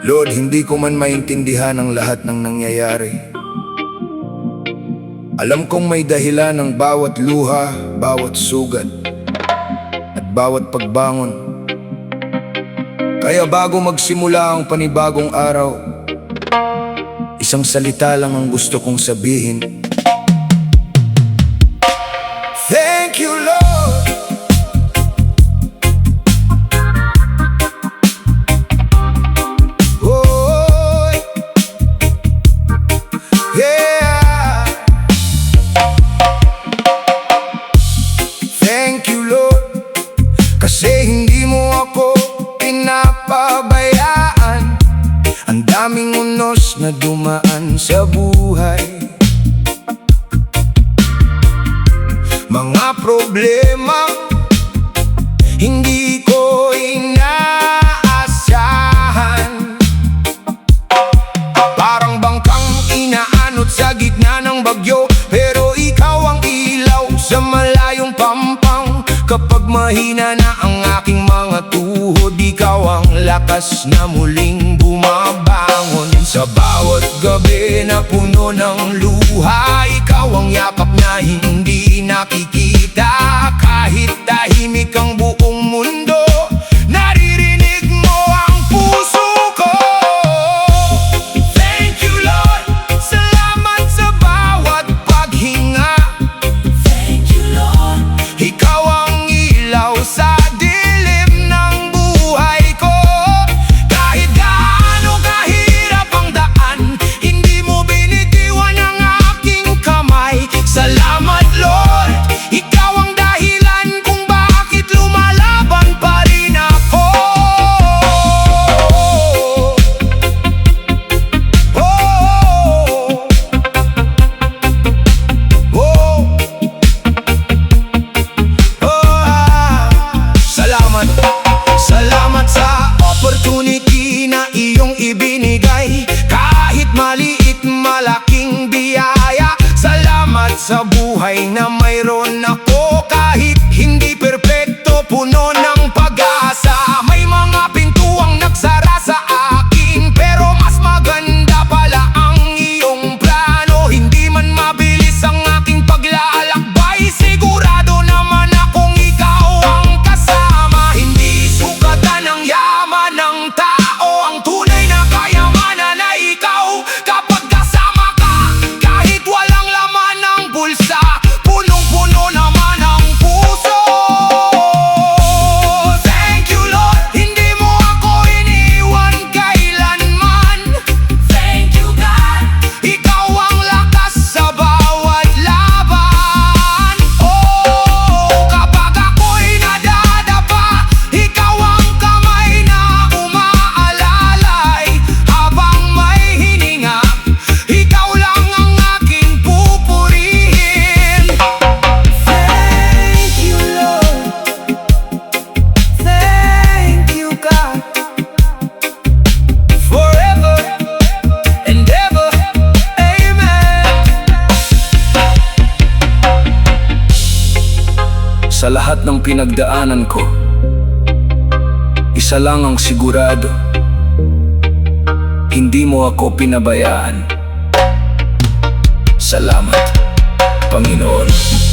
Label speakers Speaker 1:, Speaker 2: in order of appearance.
Speaker 1: Lord, hindi ko man maintindihan ang lahat ng nangyayari. Alam kong may dahilan ng bawat luha, bawat sugat, at bawat pagbangon. Kaya bago magsimula ang panibagong araw, isang salita lang ang gusto kong sabihin. Thank you, Lord. Oh, yeah. Thank you, Lord, kasi hindi mo ako pinapabayaan. Ang daming unos na dumaan sa buhay, mga problema hindi ko inaasahan. Parang bangkang inaanot sa gitna ng bagyo, pero ikaw ang ilaw sa malayong pampang. Kapag mahina na ang aking mga tuhod, ikaw ang lakas na muling bumabangon. Sa bawat gabi na puno ng luha, ikaw ang yakap na hindi nakikita. Kahit tahimik ang buong mundo, naririnig mo ang puso ko. Thank you, Lord, salamat sa bawat paghinga. Thank you, Lord, ikaw ang ilaw sa dilim ng buhay ko. Kahit gaano kahirap ang daan, hindi mo binitiwan ang aking kamay. Salamat, Lord, ikaw ang dahilan kung bakit lumalaban pa rin ako. Salamat, salamat sa opportunity na iyong ibinigay. Kahit maliit, malaking biyaya. Salamat sa buhay na mayroon ako. Kahit hindi perpekto, puno ng pag-asa. May mga pintuang nagsara sa akin, pero mas maganda pala ang iyong plano. Hindi man mabilis ang aking paglalakbay, sigurado naman akong ikaw ang kasama. Hindi sukatan ng yaman ng tao ang tunay na kayamanan na ikaw. Kapag kasama ka, kahit walang laman ng bulsa, punong-puno naman ang puso. Thank you, Lord, hindi mo ako iniwan kailanman. Thank you, God, ikaw ang lakas sa bawat laban. Oh, kapag ako'y nadadapa, ikaw ang kamay na umaalalay. Habang may hininga, ikaw lang ang aking pupurihin. Thank you, Lord, thank you, God, forever and ever, amen. Sa lahat ng pinagdaanan ko, isa lang ang sigurado: hindi mo ako pinabayaan. Salamat, Panginoon.